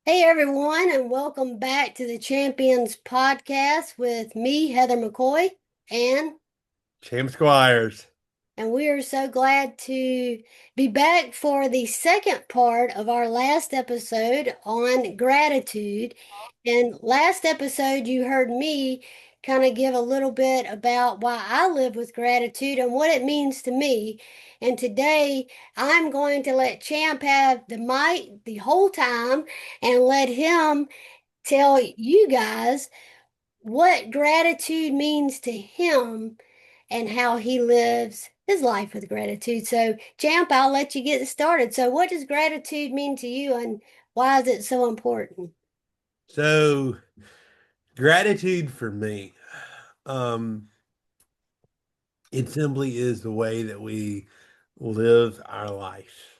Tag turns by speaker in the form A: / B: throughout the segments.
A: Hey everyone, and welcome back to the Champions Podcast with me, Heather McCoy, and
B: Champ Squires.
A: and we are so glad to be back for the second part of our last episode on gratitude. And last episode, you heard me kind of give a little bit about why I live with gratitude and what it means to me. And today, I'm going to let Champ have the mic the whole time and let him tell you guys what gratitude means to him and how he lives his life with gratitude. So, Champ, I'll let you get started. So, what does gratitude mean to you and why is it so important?
B: So, gratitude for me, um, it simply is the way that we live our life.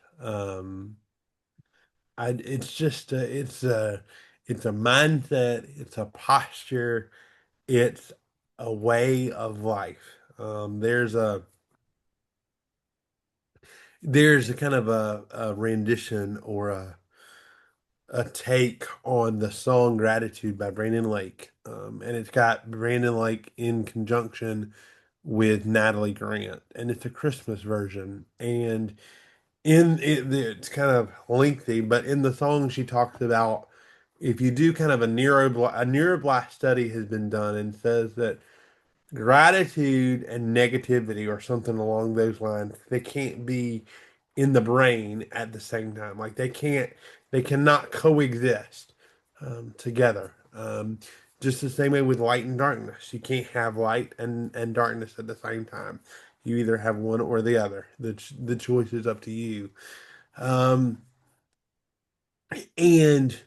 B: It's just it's a mindset, it's a posture, it's a way of life. There's a kind of a rendition or a take on the song Gratitude by Brandon Lake. And it's got Brandon Lake in conjunction with Natalie Grant. And it's a Christmas version. And it's kind of lengthy, but in the song, she talks about if you do kind of a neuroblast study has been done and says that gratitude and negativity or something along those lines, they can't be in the brain at the same time. Like they cannot coexist together. Just the same way with light and darkness. You can't have light and darkness at the same time. You either have one or the other. The choice is up to you. Um, and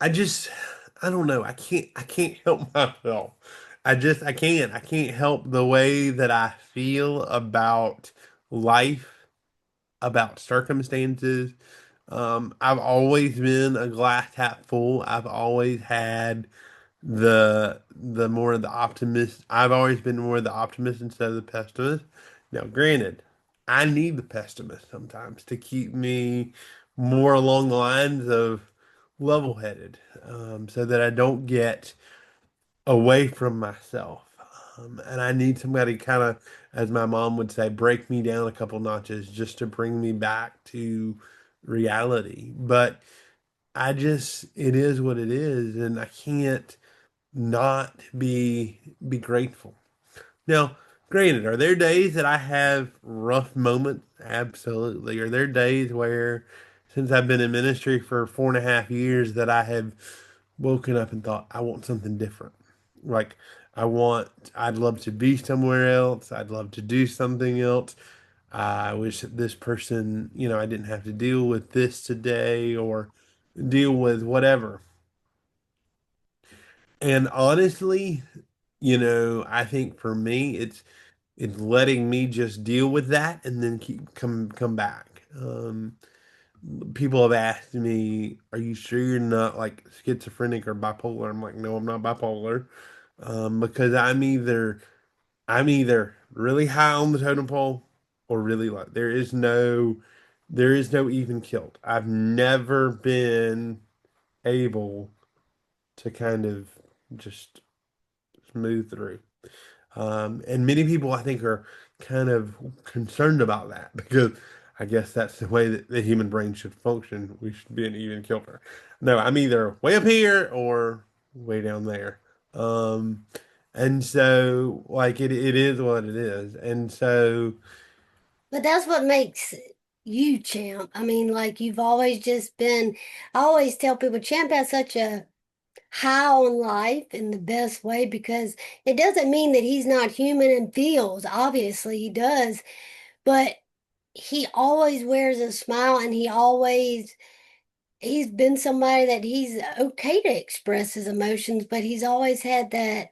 B: I just, I don't know. I can't help myself. I can't help the way that I feel about life, about circumstances. I've always been a glass half full. I've always had the more of the optimist. I've always been more of the optimist instead of the pessimist. Now, granted, I need the pessimist sometimes to keep me more along the lines of level-headed, so that I don't get away from myself. And I need somebody kind of, as my mom would say, break me down a couple notches just to bring me back to reality. But it is what it is, and I can't not be grateful. Now, granted, are there days that I have rough moments? Absolutely. Are there days where, since I've been in ministry for 4.5 years, that I have woken up and thought, I want something different? Like, I'd love to be somewhere else. I'd love to do something else. I wish that this person, I didn't have to deal with this today or deal with whatever. And honestly, I think for me, it's letting me just deal with that and then come back. People have asked me, "Are you sure you're not like schizophrenic or bipolar?" I'm like, "No, I'm not bipolar," because I'm either really high on the totem pole or really low. There is no even kilt. I've never been able to kind of just smooth through. And many people, I think, are kind of concerned about that because I guess that's the way that the human brain should function. We should be an even kilter. No, I'm either way up here or way down there. Um, and so, like, it is what it is. And so,
A: But that's what makes you Champ. I mean, like you've always just been, I always tell people Champ has such a high on life in the best way because it doesn't mean that he's not human and feels. Obviously, he does. But he always wears a smile and he's been somebody that he's okay to express his emotions, but he's always had that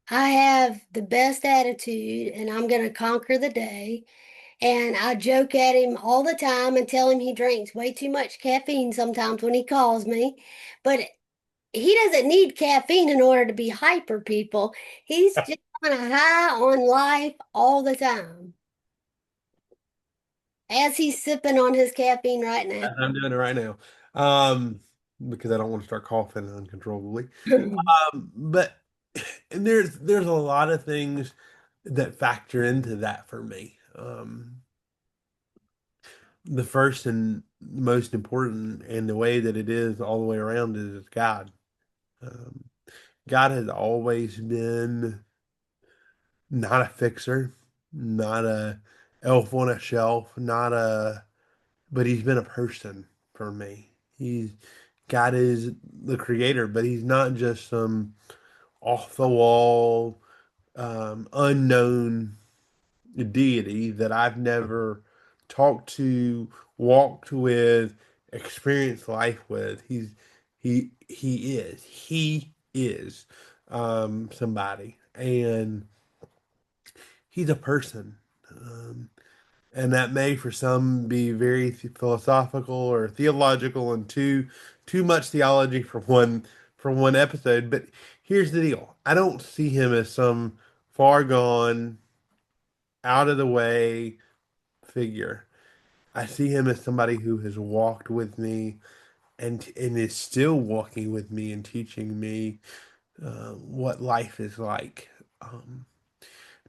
A: I have the best attitude and I'm going to conquer the day. And I joke at him all the time and tell him he drinks way too much caffeine sometimes when he calls me. But he doesn't need caffeine in order to be hyper, people. He's just on a high on life all the time, as he's sipping on his caffeine right now.
B: I'm doing it right now. Um, because I don't want to start coughing uncontrollably. But and there's a lot of things that factor into that for me. The first and most important, and the way that it is all the way around, is God. Um, God has always been not a fixer, not a elf on a shelf, not a, but he's been a person for me. He's God is the creator, but he's not just some off the wall, unknown deity that I've never talked to, walked with, experienced life with. He is somebody, and he's a person. And that may for some be very philosophical or theological and too much theology for one episode. But here's the deal: I don't see him as some far gone, out of the way figure. I see him as somebody who has walked with me and is still walking with me and teaching me what life is like. Um,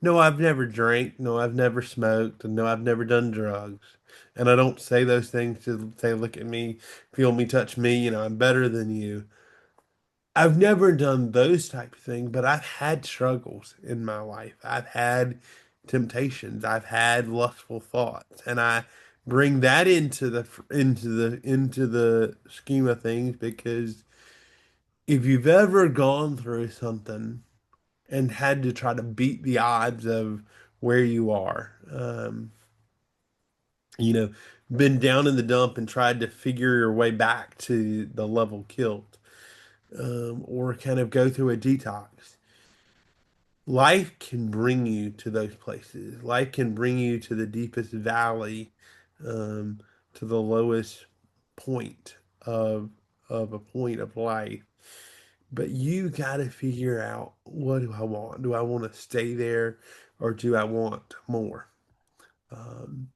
B: no, I've never drank. No, I've never smoked. And no, I've never done drugs. And I don't say those things to say, look at me, feel me, touch me, I'm better than you. I've never done those type of things, but I've had struggles in my life. I've had temptations. I've had lustful thoughts, and I bring that into the scheme of things because if you've ever gone through something and had to try to beat the odds of where you are, you know, been down in the dump and tried to figure your way back to the level killed, or kind of go through a detox. Life can bring you to those places. Life can bring you to the deepest valley, um, to the lowest point of a point of life. But you got to figure out, what do I want? Do I want to stay there, or do I want more? Um,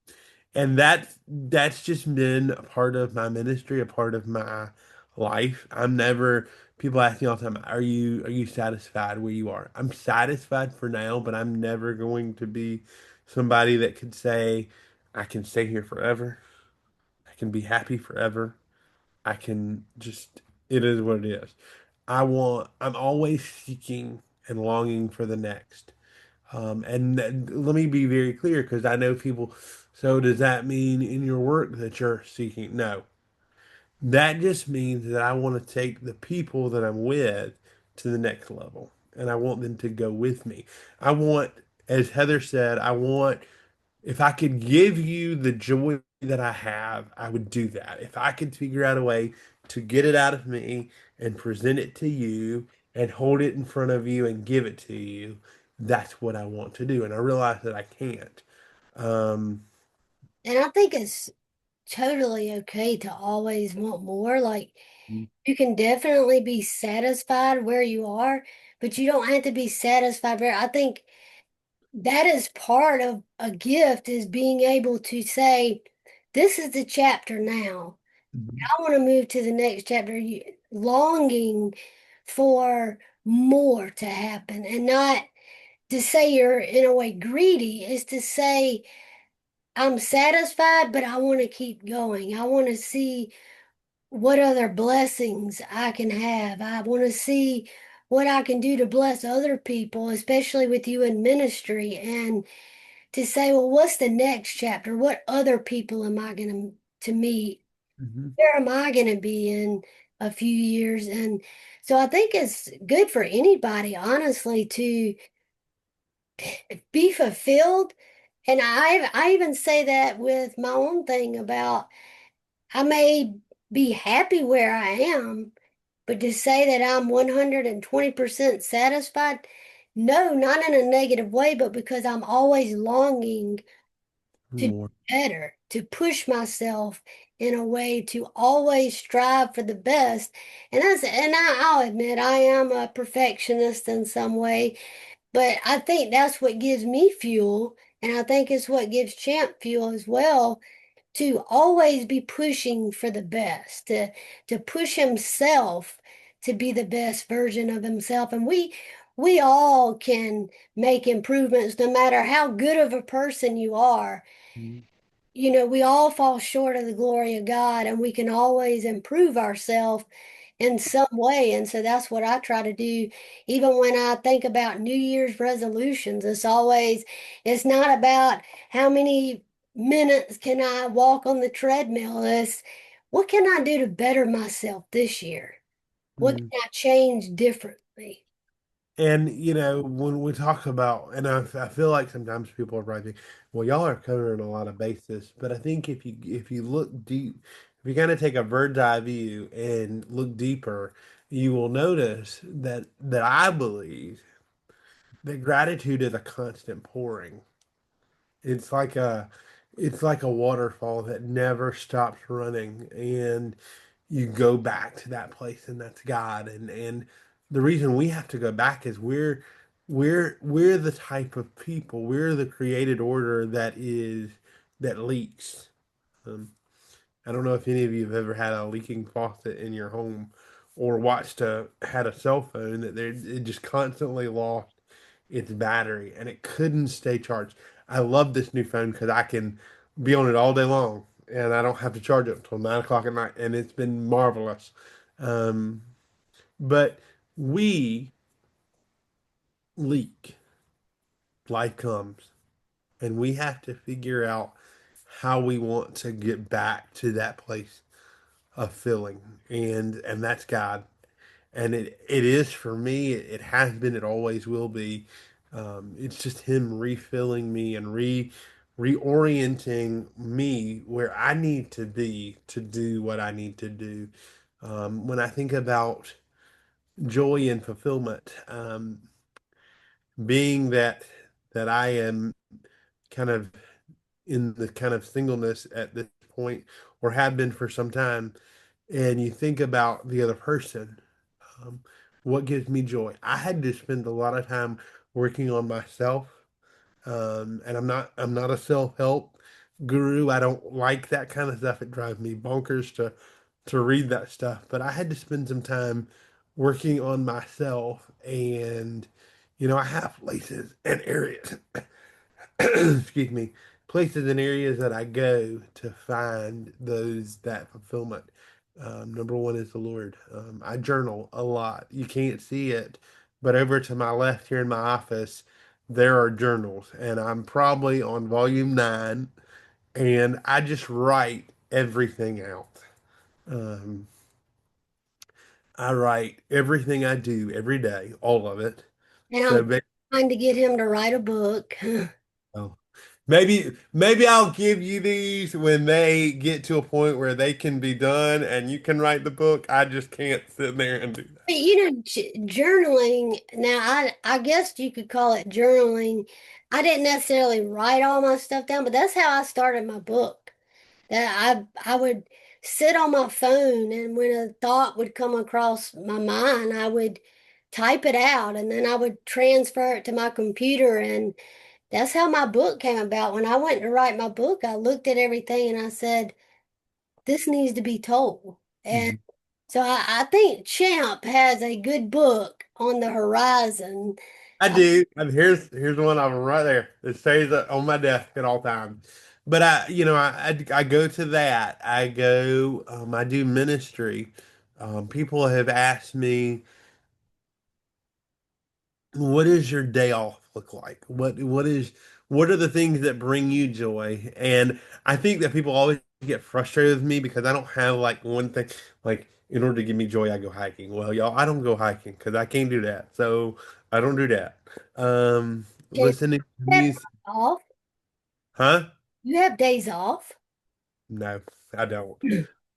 B: and that's just been a part of my ministry, a part of my life. I'm never People ask me all the time, are you satisfied where you are? I'm satisfied for now, but I'm never going to be somebody that could say I can stay here forever. I can be happy forever. I can just It is what it is. I'm always seeking and longing for the next. Let me be very clear because I know people. So does that mean in your work that you're seeking? No, that just means that I want to take the people that I'm with to the next level, and I want them to go with me. I want, as Heather said, I want, if I could give you the joy that I have, I would do that. If I could figure out a way to get it out of me and present it to you and hold it in front of you and give it to you, that's what I want to do. And I realize that I can't. Um,
A: And I think it's totally okay to always want more. Like, you can definitely be satisfied where you are, but you don't have to be satisfied where I think that is part of a gift is being able to say, this is the chapter now.
B: Mhm.
A: I want to move to the next chapter, longing for more to happen and not to say you're in a way greedy, is to say, I'm satisfied, but I want to keep going. I want to see what other blessings I can have. I want to see what I can do to bless other people, especially with you in ministry, and to say, well, what's the next chapter? What other people am I going to meet?
B: Mhm.
A: Where am I going to be in a few years? And so I think it's good for anybody, honestly, to be fulfilled. And I even say that with my own thing about I may be happy where I am, but to say that I'm 120% satisfied, no, not in a negative way, but because I'm always longing to do
B: More.
A: better, to push myself in a way to always strive for the best. I'll admit I am a perfectionist in some way, but I think that's what gives me fuel, and I think it's what gives Champ fuel as well, to always be pushing for the best, to push himself to be the best version of himself. And we all can make improvements no matter how good of a person you are.
B: Mhm.
A: We all fall short of the glory of God, and we can always improve ourselves in some way. And so that's what I try to do. Even when I think about New Year's resolutions, it's not about how many minutes can I walk on the treadmill. It's what can I do to better myself this year? What
B: Mhm.
A: can I change differently?
B: And when we talk about, and I feel like sometimes people are writing, well, y'all are covering a lot of bases, but I think if you look deep, if you kind of take a bird's eye view and look deeper, you will notice that I believe that gratitude is a constant pouring. It's like a waterfall that never stops running, and you go back to that place, and that's God. And the reason we have to go back is we're the type of people, we're the created order that leaks. Um, I don't know if any of you have ever had a leaking faucet in your home or had a cell phone that it just constantly lost its battery and it couldn't stay charged. I love this new phone because I can be on it all day long and I don't have to charge it until 9 o'clock at night, and it's been marvelous. Um, but we leak, life comes, and we have to figure out how we want to get back to that place of filling, and that's God. And it is for me. It has been. It always will be. It's just Him refilling me and reorienting me where I need to be to do what I need to do. When I think about joy and fulfillment, being that I am kind of in the kind of singleness at this point, or have been for some time, and you think about the other person, um, what gives me joy? I had to spend a lot of time working on myself, and I'm not a self-help guru. I don't like that kind of stuff. It drives me bonkers to read that stuff. But I had to spend some time working on myself, and I have places and areas excuse me, places and areas that I go to find that fulfillment. Number one is the Lord. I journal a lot. You can't see it, but over to my left here in my office, there are journals, and I'm probably on volume 9, and I just write everything out. Um, I write everything I do every day, all of it.
A: And
B: So,
A: I'm trying to get him to write a book.
B: oh, maybe I'll give you these when they get to a point where they can be done and you can write the book. I just can't sit there and do that.
A: Journaling, now I guess you could call it journaling. I didn't necessarily write all my stuff down, but that's how I started my book. That I would sit on my phone, and when a thought would come across my mind, I would type it out, and then I would transfer it to my computer, and that's how my book came about. When I went to write my book, I looked at everything and I said, this needs to be told. And
B: Mhm.
A: so I think Champ has a good book on the horizon.
B: I
A: Uh,
B: do. And here's one of them right there. It stays on my desk at all times. But I go to that. I do ministry. People have asked me, what does your day off look like? What are the things that bring you joy? And I think that people always get frustrated with me because I don't have like one thing. Like, in order to give me joy, I go hiking. Well, y'all, I don't go hiking because I can't do that. So I don't do that.
A: and
B: Listening to
A: you have
B: music,
A: off.
B: huh?
A: You have days off.
B: No, I don't.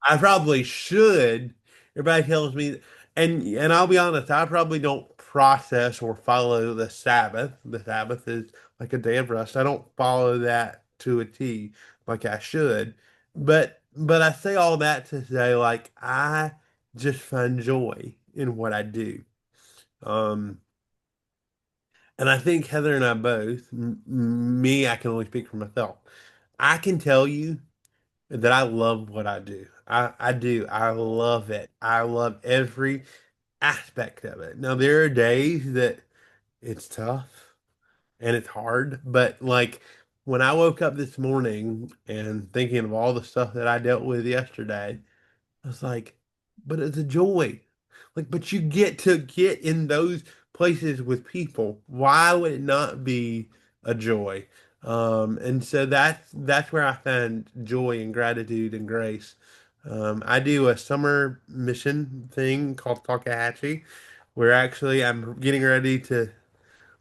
B: I probably should. Everybody tells me, and I'll be honest, I probably don't process or follow the Sabbath. The Sabbath is like a day of rest. I don't follow that to a T like I should. But I say all that to say, like, I just find joy in what I do. Um, and I think Heather and I both, me, I can only speak for myself. I can tell you that I love what I do. I do. I love it. I love every aspect of it. Now there are days that it's tough and it's hard, but like when I woke up this morning and thinking of all the stuff that I dealt with yesterday, I was like, but it's a joy. Like, but you get to get in those places with people. Why would it not be a joy? And so that's where I find joy and gratitude and grace. I do a summer mission thing called Talkahatchee, where actually I'm getting ready to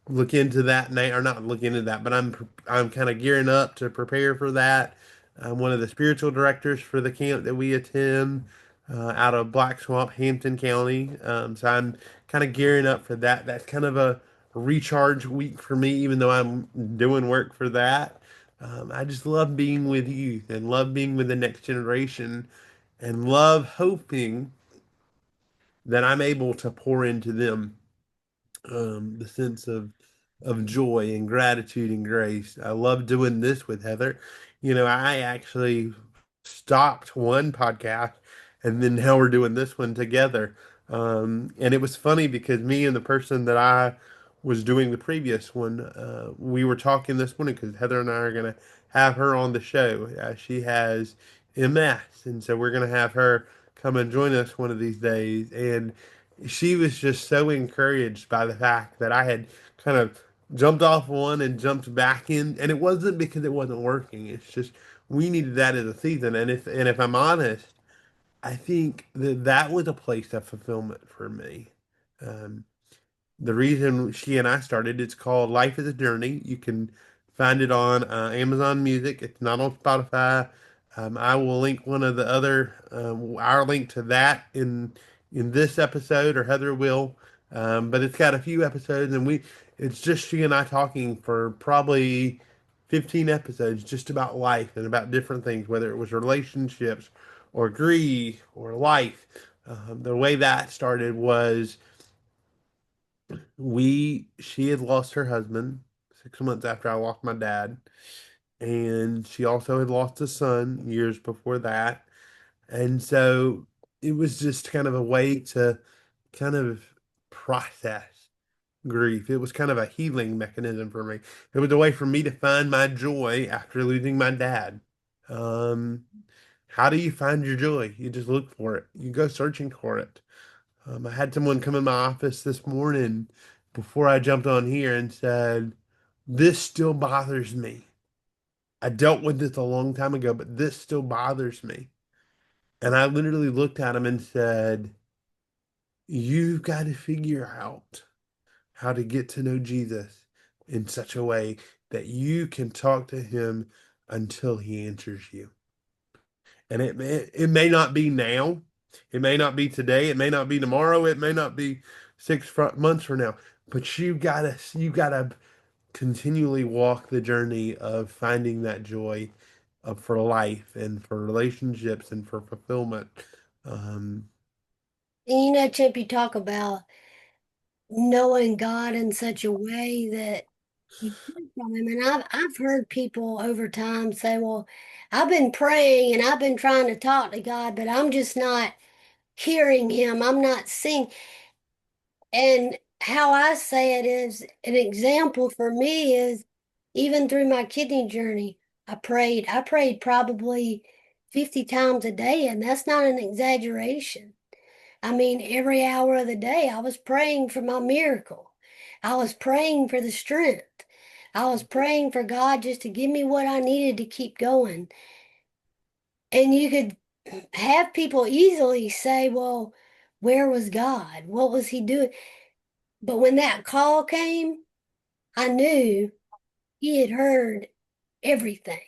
B: look into that now, or not look into that, but I'm kind of gearing up to prepare for that. I'm one of the spiritual directors for the camp that we attend out of Black Swamp, Hampton County. So I'm kind of gearing up for that. That's kind of a recharge week for me, even though I'm doing work for that. I just love being with youth and love being with the next generation and love hoping that I'm able to pour into them the sense of joy and gratitude and grace. I love doing this with Heather. I actually stopped one podcast and then now we're doing this one together. And it was funny because me and the person that I was doing the previous one, we were talking this morning because Heather and I are going to have her on the show. She has MS, and so we're going to have her come and join us one of these days. And she was just so encouraged by the fact that I had kind of jumped off one and jumped back in, and it wasn't because it wasn't working. It's just we needed that as a season, and if I'm honest, I think that that was a place of fulfillment for me. Um, the reason she and I started, it's called Life is a Journey. You can find it on Amazon Music. It's not on Spotify. I will link one of the other our link to that in this episode, or Heather will. But it's got a few episodes, and it's just she and I talking for probably 15 episodes just about life and about different things, whether it was relationships or grief or life. The way that started was she had lost her husband 6 months after I lost my dad, and she also had lost a son years before that. And so it was just kind of a way to kind of process grief. It was kind of a healing mechanism for me. It was a way for me to find my joy after losing my dad. Um, how do you find your joy? You just look for it. You go searching for it. I had someone come in my office this morning before I jumped on here and said, "This still bothers me. I dealt with this a long time ago, but this still bothers me." And I literally looked at him and said, "You've got to figure out how to get to know Jesus in such a way that you can talk to him until he answers you." And it may not be now, it may not be today, it may not be tomorrow, it may not be 6 months from now, but you gotta continually walk the journey of finding that joy for life and for relationships and for fulfillment. Um,
A: And Chip, you talk about knowing God in such a way that you hear from him. And I've heard people over time say, well, I've been praying and I've been trying to talk to God, but I'm just not hearing him. I'm not seeing. And how I say it is an example for me is even through my kidney journey, I prayed. I prayed probably 50 times a day, and that's not an exaggeration. I mean, every hour of the day, I was praying for my miracle. I was praying for the strength. I was praying for God just to give me what I needed to keep going. And you could have people easily say, well, where was God? What was he doing? But when that call came, I knew he had heard everything,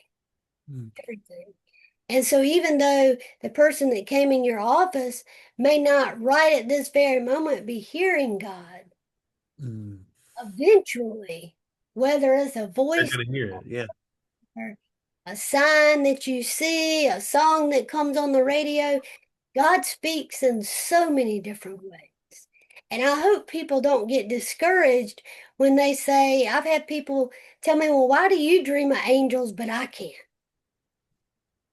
B: mm,
A: everything. And so even though the person that came in your office may not right at this very moment be hearing God,
B: mm.
A: eventually, whether it's a
B: They're
A: voice
B: gonna hear it, yeah.
A: or a sign that you see, a song that comes on the radio, God speaks in so many different ways. And I hope people don't get discouraged when they say, I've had people tell me, well, why do you dream of angels, but I can't?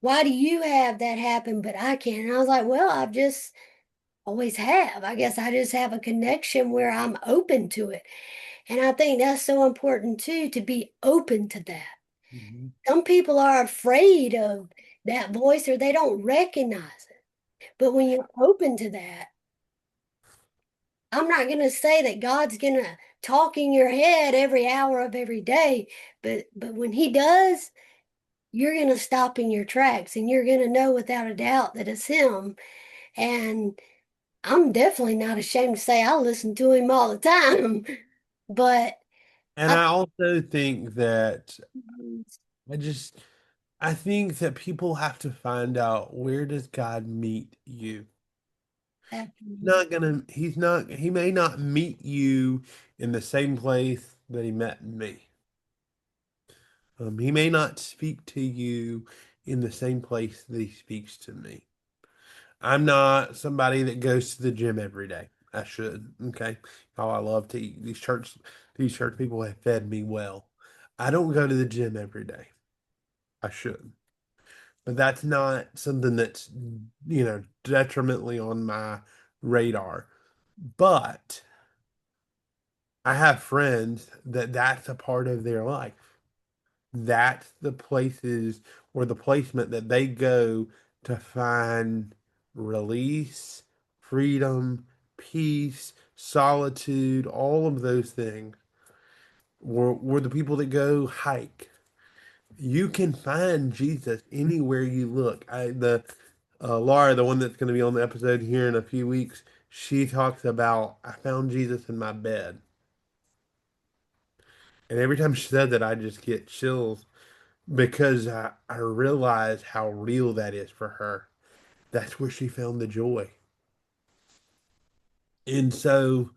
A: why do you have that happen, but I can't? And I was like, well, I've just always have. I guess I just have a connection where I'm open to it. And I think that's so important too, to be open to that.
B: Mhm.
A: Some people are afraid of that voice or they don't recognize it. But when you're open to that, I'm not going to say that God's going to talk in your head every hour of every day, but when he does, you're going to stop in your tracks and you're going to know without a doubt that it's him. And I'm definitely not ashamed to say I listen to him all the time. But
B: And
A: I
B: I also think that I just I think that people have to find out, where does God meet you? He may not meet you in the same place that he met me. He may not speak to you in the same place that he speaks to me. I'm not somebody that goes to the gym every day. I should. Okay. Oh, I love to eat. These church people have fed me well. I don't go to the gym every day. I should. But that's not something that's, detrimentally on my radar. But I have friends that that's a part of their life. That's the places or the placement that they go to find release, freedom, peace, solitude, all of those things. We're the people that go hike. You can find Jesus anywhere you look. Laura, the one that's going to be on the episode here in a few weeks, she talks about, I found Jesus in my bed. And every time she said that, I just get chills because I realize how real that is for her. That's where she found the joy. And so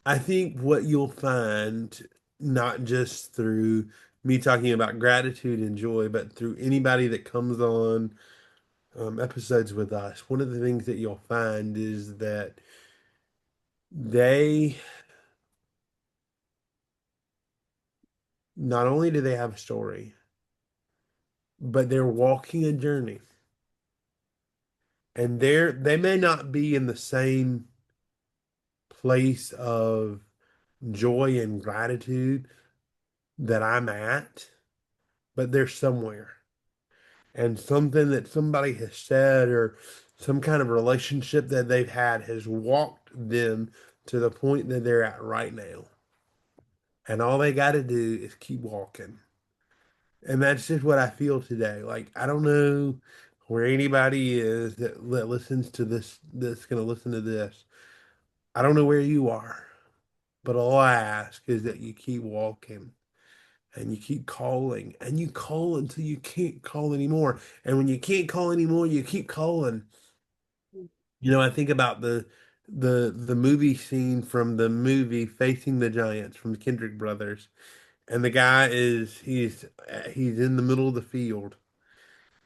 B: I think what you'll find, not just through me talking about gratitude and joy, but through anybody that comes on episodes with us, one of the things that you'll find is that they not only do they have a story, but they're walking a journey. And they may not be in the same place of joy and gratitude that I'm at, but they're somewhere. And something that somebody has said or some kind of relationship that they've had has walked them to the point that they're at right now. And all they got to do is keep walking. And that's just what I feel today. Like, I don't know where anybody is that listens to this, that's going to listen to this. I don't know where you are, but all I ask is that you keep walking and you keep calling and you call until you can't call anymore. And when you can't call anymore, you keep calling. I think about the movie scene from the movie Facing the Giants from the Kendrick brothers. And the guy he's in the middle of the field.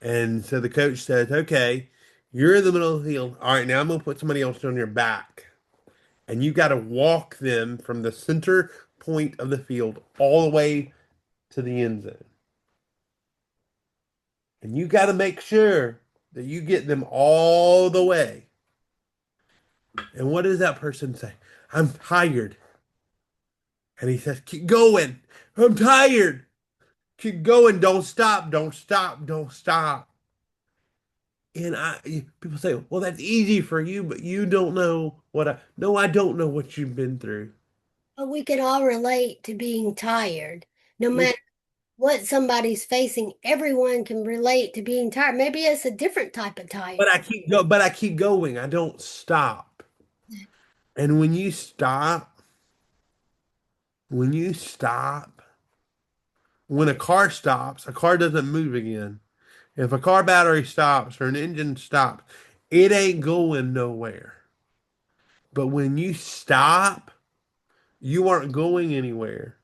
B: And so the coach says, "Okay, you're in the middle of the field. All right, now I'm gonna put somebody else on your back. And you got to walk them from the center point of the field all the way to the end zone. And you got to make sure that you get them all the way." And what does that person say? "I'm tired." And he says, "Keep going. I'm tired. Keep going. Don't stop. Don't stop. Don't stop." And people say, "Well, that's easy for you, but you don't know what I." No, I don't know what you've been through.
A: But we can all relate to being tired. No matter what somebody's facing, everyone can relate to being tired. Maybe it's a different type of tired.
B: But I keep going. I don't stop. And when you stop, when a car doesn't move again. If a car battery stops or an engine stops, it ain't going nowhere. But when you stop, you aren't going anywhere.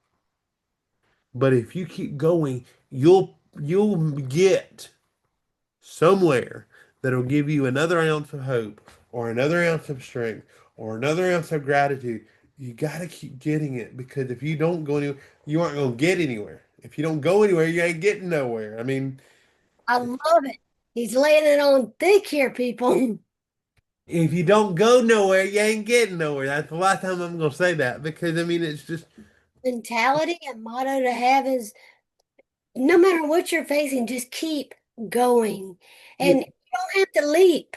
B: But if you keep going, you'll get somewhere that'll give you another ounce of hope or another ounce of strength or another ounce of gratitude. You got to keep getting it, because if you don't go anywhere, you aren't going to get anywhere. If you don't go anywhere, you ain't getting nowhere. I mean,
A: I love it. He's laying it on thick here, people.
B: If you don't go nowhere, you ain't getting nowhere. That's the last time I'm gonna say that because I mean it's just
A: Mentality and motto to have is no matter what you're facing, just keep going. And
B: you
A: you don't have to leap.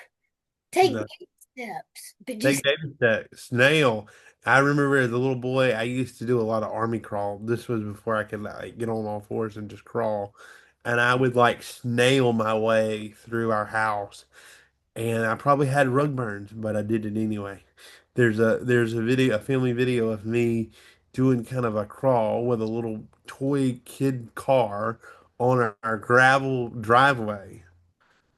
A: Take
B: know,
A: baby steps, but
B: take
A: just
B: baby steps. Snail. I remember as a little boy, I used to do a lot of army crawl. This was before I could like get on all fours and just crawl. And I would like snail my way through our house. And I probably had rug burns, but I did it anyway. There's a video, a family video of me doing kind of a crawl with a little toy kid car on our gravel driveway.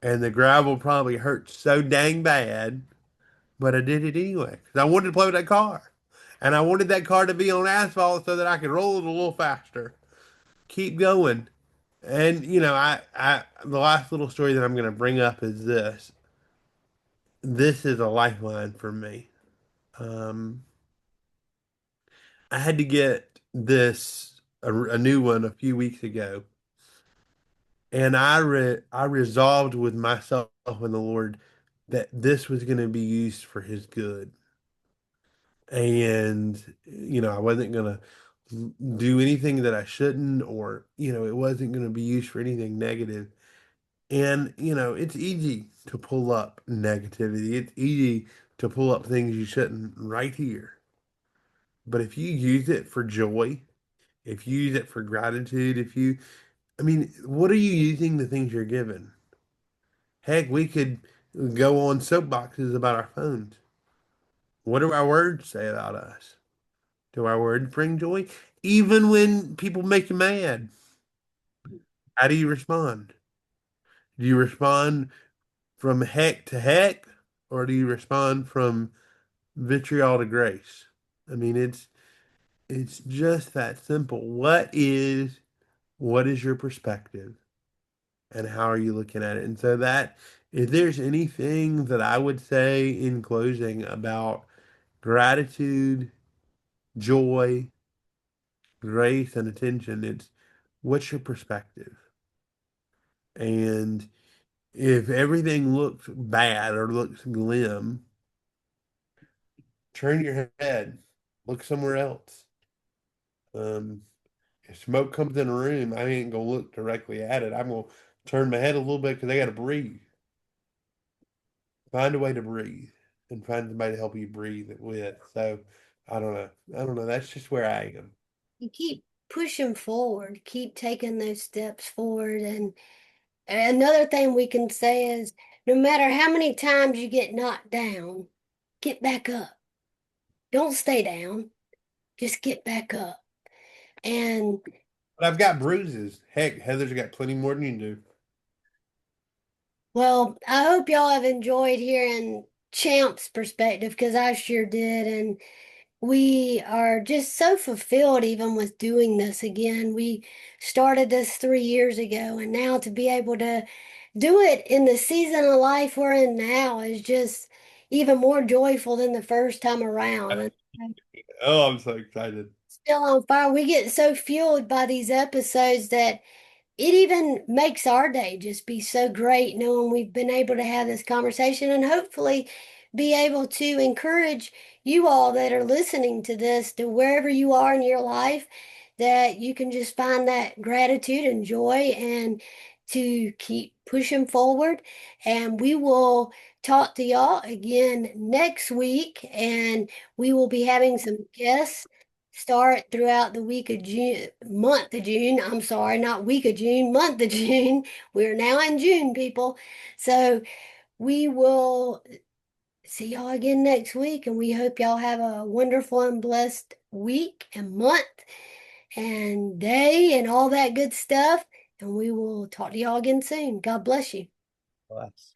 B: And the gravel probably hurt so dang bad, but I did it anyway because I wanted to play with that car. And I wanted that car to be on asphalt so that I could roll it a little faster. Keep going. And the last little story that I'm going to bring up is this. This is a lifeline for me. Um, I had to get a new one a few weeks ago, and I resolved with myself and the Lord that this was going to be used for His good, and I wasn't going to do anything that I shouldn't, or it wasn't going to be used for anything negative. And it's easy to pull up negativity. It's easy to pull up things you shouldn't right here. But if you use it for joy, if you use it for gratitude, I mean, what are you using the things you're given? Heck, we could go on soapboxes about our phones. What do our words say about us? Do our words bring joy? Even when people make you mad, how do you respond? Do you respond from heck to heck, or do you respond from vitriol to grace? I mean, it's just that simple. What is your perspective? And how are you looking at it? And so that if there's anything that I would say in closing about gratitude, joy, grace, and attention, it's what's your perspective? And if everything looks bad or looks glim, turn your head, look somewhere else. Um, if smoke comes in a room, I ain't gonna look directly at it. I'm gonna turn my head a little bit because I gotta breathe. Find a way to breathe and find somebody to help you breathe with. So I don't know. I don't know. That's just where I am.
A: you keep pushing forward, keep taking those steps forward. And another thing we can say is no matter how many times you get knocked down, get back up. Don't stay down, just get back up. And
B: But I've got bruises. Heck, Heather's got plenty more than you do.
A: well, I hope y'all have enjoyed hearing Champ's perspective because I sure did. And we are just so fulfilled even with doing this again. We started this 3 years ago, and now to be able to do it in the season of life we're in now is just even more joyful than the first time around. And
B: Oh, I'm so excited.
A: still on fire. We get so fueled by these episodes that it even makes our day just be so great knowing we've been able to have this conversation and hopefully be able to encourage you all that are listening to this to wherever you are in your life that you can just find that gratitude and joy and to keep pushing forward. And we will talk to y'all again next week, and we will be having some guests start throughout the week of June, month of June. I'm sorry, not week of June, month of June. We're now in June, people. So we will see y'all again next week, and we hope y'all have a wonderful and blessed week and month and day and all that good stuff. And we will talk to y'all again soon. God bless you.
B: Bless.